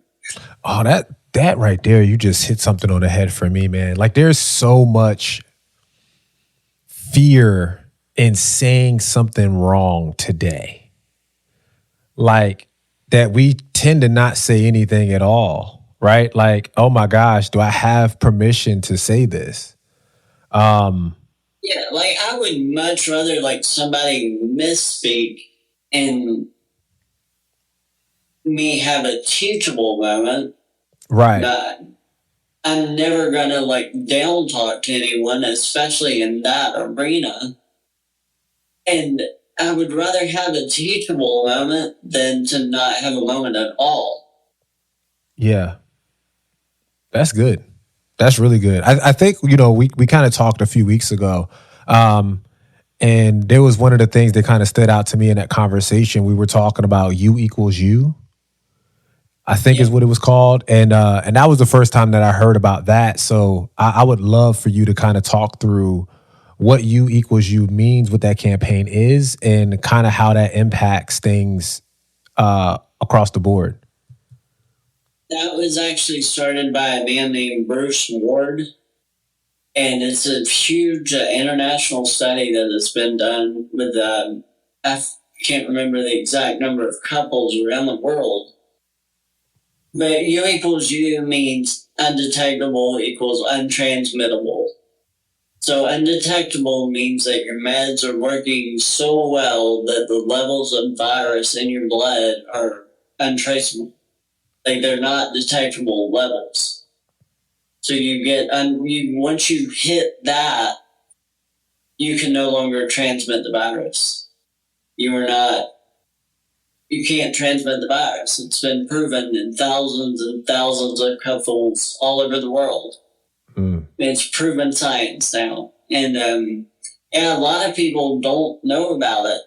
Oh, that right there, you just hit something on the head for me, man. Like there's so much fear in saying something wrong today. Like that we tend to not say anything at all, right? Like, oh my gosh, do I have permission to say this? Yeah, like I would much rather like somebody misspeak and me have a teachable moment. Right. But I'm never gonna like down talk to anyone, especially in that arena. And I would rather have a teachable moment than to not have a moment at all. Yeah. That's good. That's really good. I think, we kind of talked a few weeks ago. And there was one of the things that kind of stood out to me in that conversation. We were talking about you equals you, I think is what it was called. And that was the first time that I heard about that. So I would love for you to kind of talk through what you equals you means, what that campaign is, and kind of how that impacts things across the board. That was actually started by a man named Bruce Ward. And it's a huge international study that has been done with, I can't remember the exact number of couples around the world. But U equals U means undetectable equals untransmittable. So undetectable means that your meds are working so well that the levels of virus in your blood are untraceable. Like they're not detectable levels. So you get, once you hit that, you can no longer transmit the virus. You can't transmit the virus. It's been proven in thousands and thousands of couples all over the world. It's proven science now. And a lot of people don't know about it.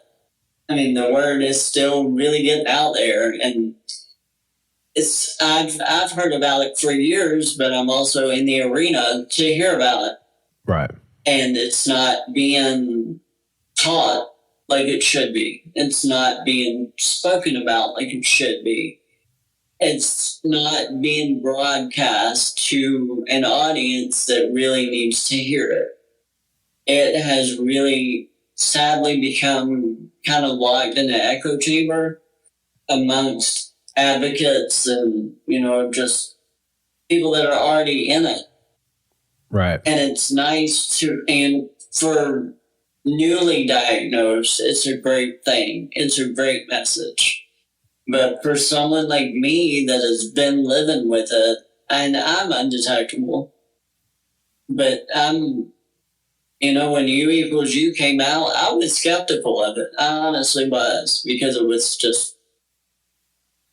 I mean, the word is still really getting out there, and I've heard about it for years, but I'm also in the arena to hear about it. Right. And it's not being taught like it should be. It's not being spoken about like it should be. It's not being broadcast to an audience that really needs to hear it. It has really sadly become kind of locked in an echo chamber amongst advocates and, just people that are already in it. Right. And it's nice and for newly diagnosed, it's a great thing. It's a great message. But for someone like me that has been living with it, and I'm undetectable, but when U equals U came out, I was skeptical of it. I honestly was, because it was just,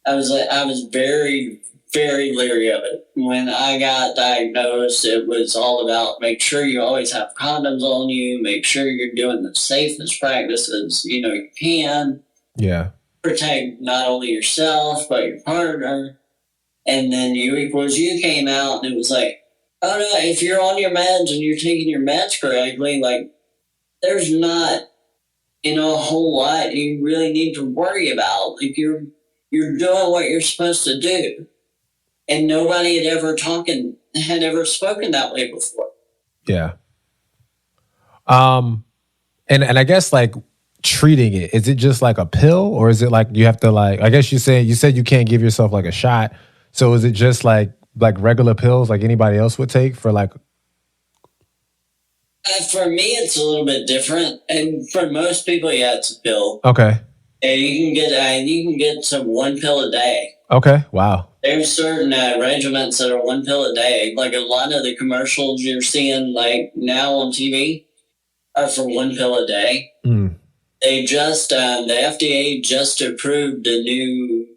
I was very, very leery of it. When I got diagnosed, it was all about make sure you always have condoms on you, make sure you're doing the safest practices you can. Yeah. Protect not only yourself, but your partner. And then U equals U came out, and it was like, oh no, if you're on your meds and you're taking your meds correctly, like, there's not, a whole lot you really need to worry about. Like, you're doing what you're supposed to do. And nobody had ever had ever spoken that way before. Yeah. And I guess like treating it, is it just like a pill, or is it like you have to like, I guess you said you can't give yourself like a shot. So is it just like regular pills like anybody else would take for like? For me, it's a little bit different. And for most people, yeah, it's a pill. Okay. And you can get some 1 pill a day. Okay. Wow. There's certain regiments that are 1 pill a day. Like a lot of the commercials you're seeing like now on TV are for 1 pill a day. Mm. They just the FDA just approved a new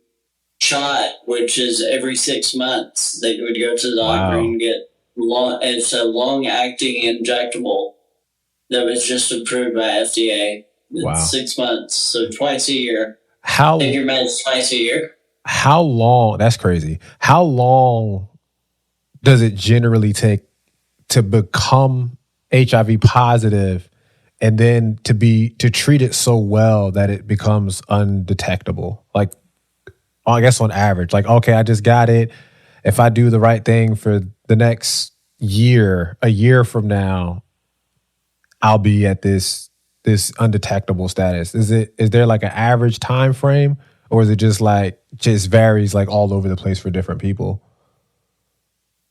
shot, which is every 6 months they would go to the doctor and get it's a long-acting injectable that was just approved by FDA. It's 6 months, so twice a year. Take your meds twice a year. How long? That's crazy. How long does it generally take to become HIV positive, and then to treat it so well that it becomes undetectable? Like, I guess on average, like, okay, I just got it. If I do the right thing for the next year, a year from now, I'll be at this undetectable status. Is there like an average time frame, or is it just varies like all over the place for different people?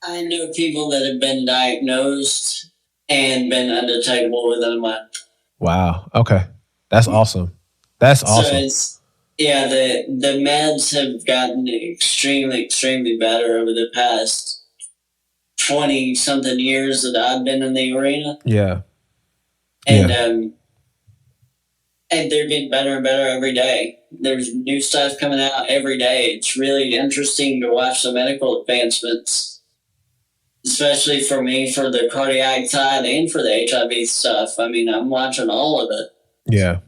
I know people that have been diagnosed and been undetectable within a month. Wow. Okay. That's awesome. That's awesome. So the meds have gotten extremely, extremely better over the past 20-something years that I've been in the arena. Yeah. And they're getting better and better every day. There's new stuff coming out every day. It's really interesting to watch the medical advancements, especially for me, for the cardiac side and for the HIV stuff. I mean, I'm watching all of it. Yeah.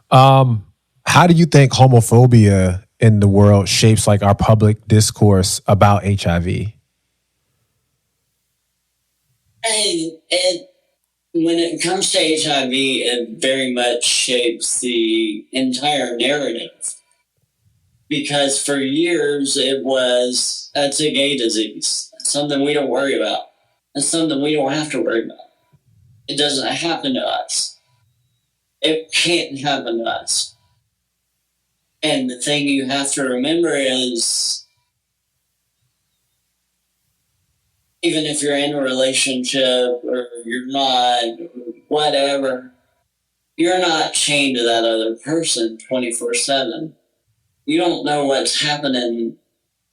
How do you think homophobia in the world shapes like our public discourse about HIV? When it comes to HIV, it very much shapes the entire narrative. Because for years, it was, that's a gay disease. That's something we don't worry about. That's something we don't have to worry about. It doesn't happen to us. It can't happen to us. And the thing you have to remember is, even if you're in a relationship or you're not, whatever, you're not chained to that other person 24/7. You don't know what's happening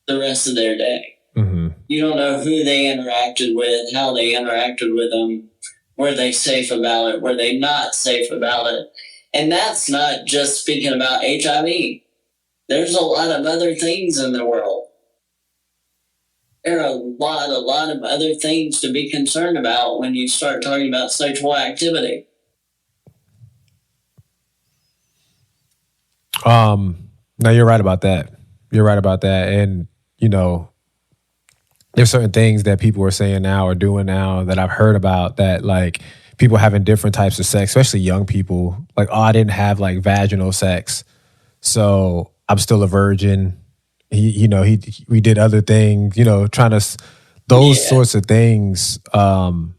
the rest of their day. Mm-hmm. You don't know who they interacted with, how they interacted with them, were they safe about it, were they not safe about it. And that's not just speaking about HIV. There's a lot of other things in the world. There are a lot of other things to be concerned about when you start talking about sexual activity. No, you're right about that. You're right about that. And, you know, there's certain things that people are saying now or doing now that I've heard about, that like people having different types of sex, especially young people. Like, oh, I didn't have like vaginal sex, so I'm still a virgin. We did other things, trying to, those sorts of things. You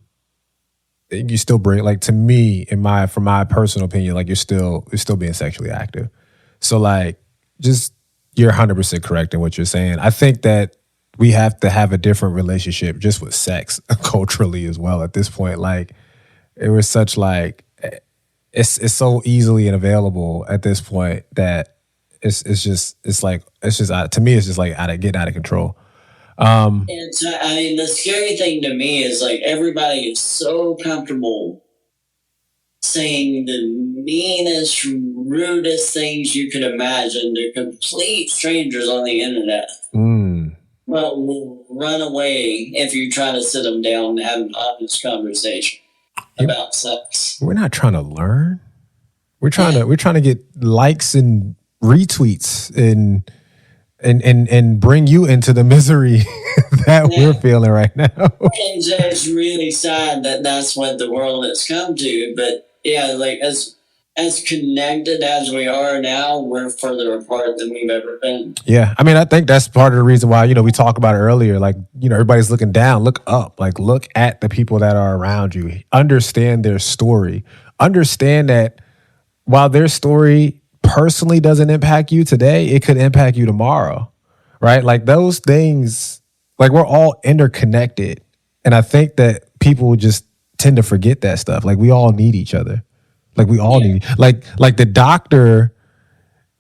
still bring, like, to me, from my personal opinion, like you're still being sexually active. So like, you're 100% correct in what you're saying. I think that we have to have a different relationship just with sex culturally as well at this point. Like, it was such like, it's so easily and available at this point that to me, it's just like getting out of control. The scary thing to me is like everybody is so comfortable saying the meanest, rudest things you could imagine to complete strangers on the internet. But will run away if you try to sit them down and have an honest conversation about sex. We're not trying to learn. We're trying to get likes and retweets and bring you into the misery that we're feeling right now. And it's really sad that that's what the world has come to. But yeah, like as as connected as we are now, we're further apart than we've ever been. Yeah. I mean, I think that's part of the reason why, we talked about it earlier. Like, everybody's looking down, look up, like look at the people that are around you, understand their story, understand that while their story personally doesn't impact you today, it could impact you tomorrow, right? Like those things, like we're all interconnected. And I think that people just tend to forget that stuff. Like we all need each other. Like we all need, like the doctor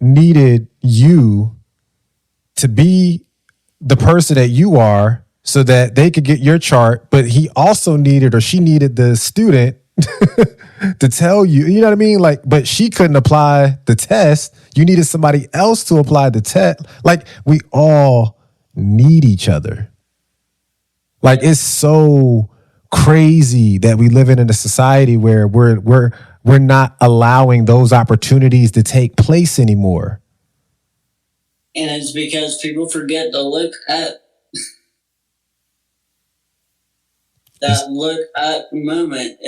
needed you to be the person that you are so that they could get your chart, but he also needed, or she needed the student to tell you, you know what I mean? Like, but she couldn't apply the test. You needed somebody else to apply the test. Like we all need each other. Like it's so crazy that we live in a society where we're not allowing those opportunities to take place anymore. And it's because people forget to look up. That look up moment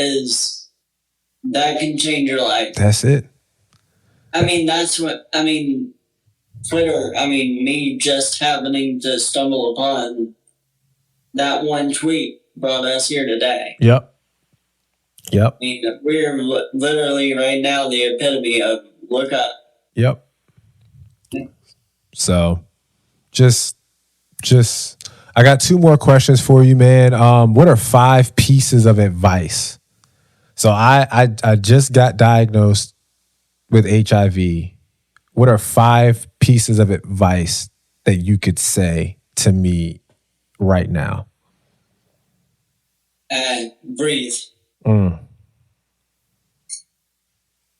that can change your life. That's it. I mean, Twitter, me just happening to stumble upon that one tweet brought us here today. Yep. I mean, we're literally right now the epitome of look up. Yep. So just I got 2 more questions for you, man. What are 5 pieces of advice? So I just got diagnosed with HIV. What are 5 pieces of advice that you could say to me right now? Breathe. A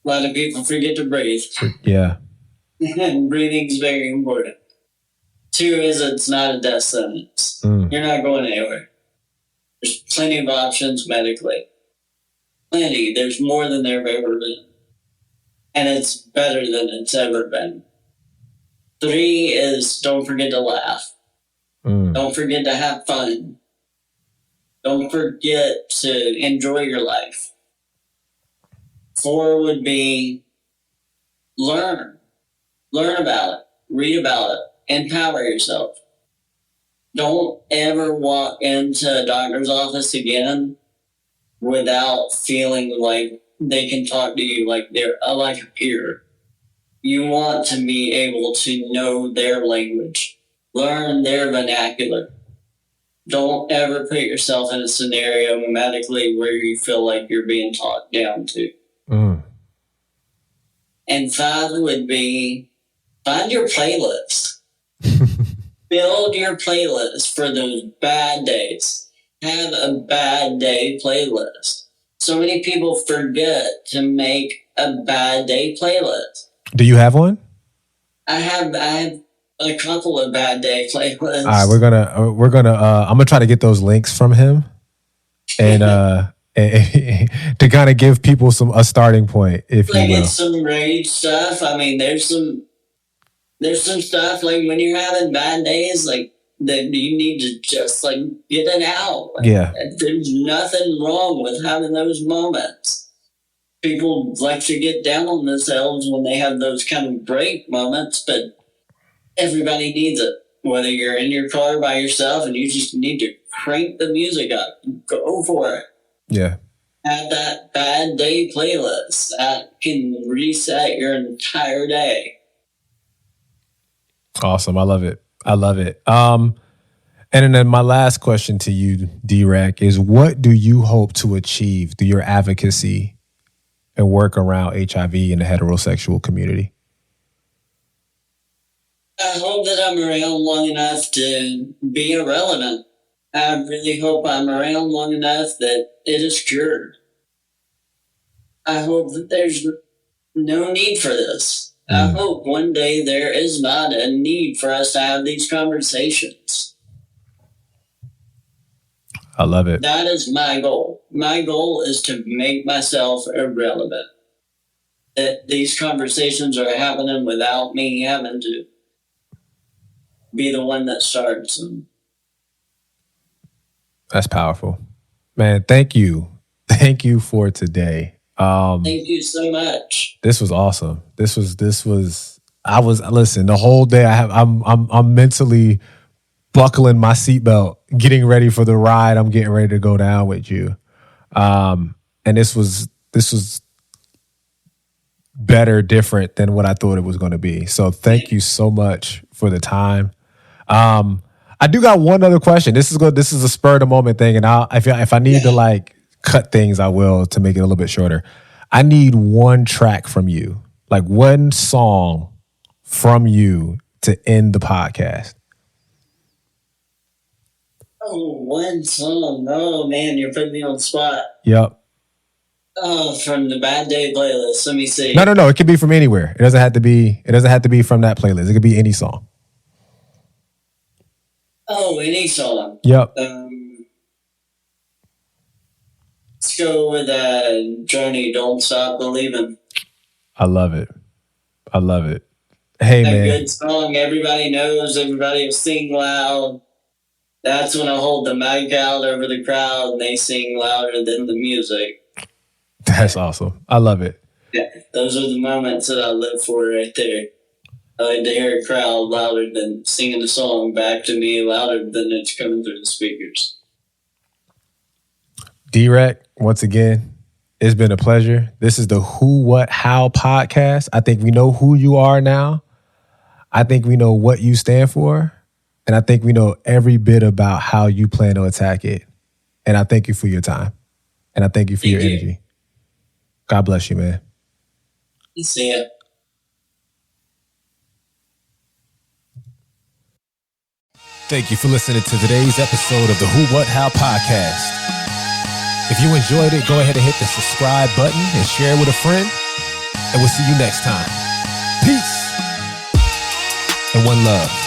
lot of people forget to breathe. Yeah. And breathing is very important. 2 is it's not a death sentence. You're not going anywhere. There's plenty of options medically. Plenty. There's more than there have ever been. And it's better than it's ever been. 3 is don't forget to laugh. Don't forget to have fun. Don't forget to enjoy your life. 4 would be learn. Learn about it. Read about it. Empower yourself. Don't ever walk into a doctor's office again without feeling like they can talk to you like they're like a peer. You want to be able to know their language. Learn their vernacular. Don't ever put yourself in a scenario medically where you feel like you're being talked down to. And 5 would be find your playlist. Build your playlist for those bad days. Have a bad day playlist. So many people forget to make a bad day playlist. Do you have one? I have a couple of bad day playlists. All right, I'm gonna try to get those links from him, and to kind of give people a starting point, if you will. It's some rage stuff. I mean, there's some stuff like when you're having bad days, like that you need to just like get it out. Like, there's nothing wrong with having those moments. People like to get down on themselves when they have those kind of break moments, but everybody needs it. Whether you're in your car by yourself and you just need to crank the music up, go for it. Yeah. Have that bad day playlist that can reset your entire day. Awesome. I love it. And then my last question to you, D-REK, is what do you hope to achieve through your advocacy and work around HIV in the heterosexual community? I hope that I'm around long enough to be irrelevant. I really hope I'm around long enough that it is cured. I hope that there's no need for this. I hope one day there is not a need for us to have these conversations. I love it. That is my goal. My goal is to make myself irrelevant. That these conversations are happening without me having to be the one that starts them. That's powerful. Man, thank you. Thank you for today. Thank you so much. This was awesome. Listen, the whole day I'm mentally buckling my seatbelt, getting ready for the ride. I'm getting ready to go down with you. And this was better, different than what I thought it was going to be. So thank you so much for the time. I do got one other question. This is a spur of the moment thing, and if I need to like cut things, I will, to make it a little bit shorter. I need one track from you, like one song from you to end the podcast. Oh, one song. Oh man, you're putting me on the spot. Yep. Oh, from the Bad Day playlist. Let me see. No. It could be from anywhere. It doesn't have to be from that playlist. It could be any song. Oh, any song. Yep. Let's go with Journey, Don't Stop Believing. I love it. Hey, man. Good song. Everybody knows. Everybody will sing loud. That's when I hold the mic out over the crowd and they sing louder than the music. That's awesome. I love it. Yeah, those are the moments that I live for right there. I like to hear a crowd louder than singing the song back to me, louder than it's coming through the speakers. D-REK, once again, it's been a pleasure. This is the Who, What, How podcast. I think we know who you are now. I think we know what you stand for. And I think we know every bit about how you plan to attack it. And I thank you for your time. And I thank you for your energy. God bless you, man. See ya. Thank you for listening to today's episode of the Who, What, How podcast. If you enjoyed it, go ahead and hit the subscribe button and share it with a friend. And we'll see you next time. Peace and one love.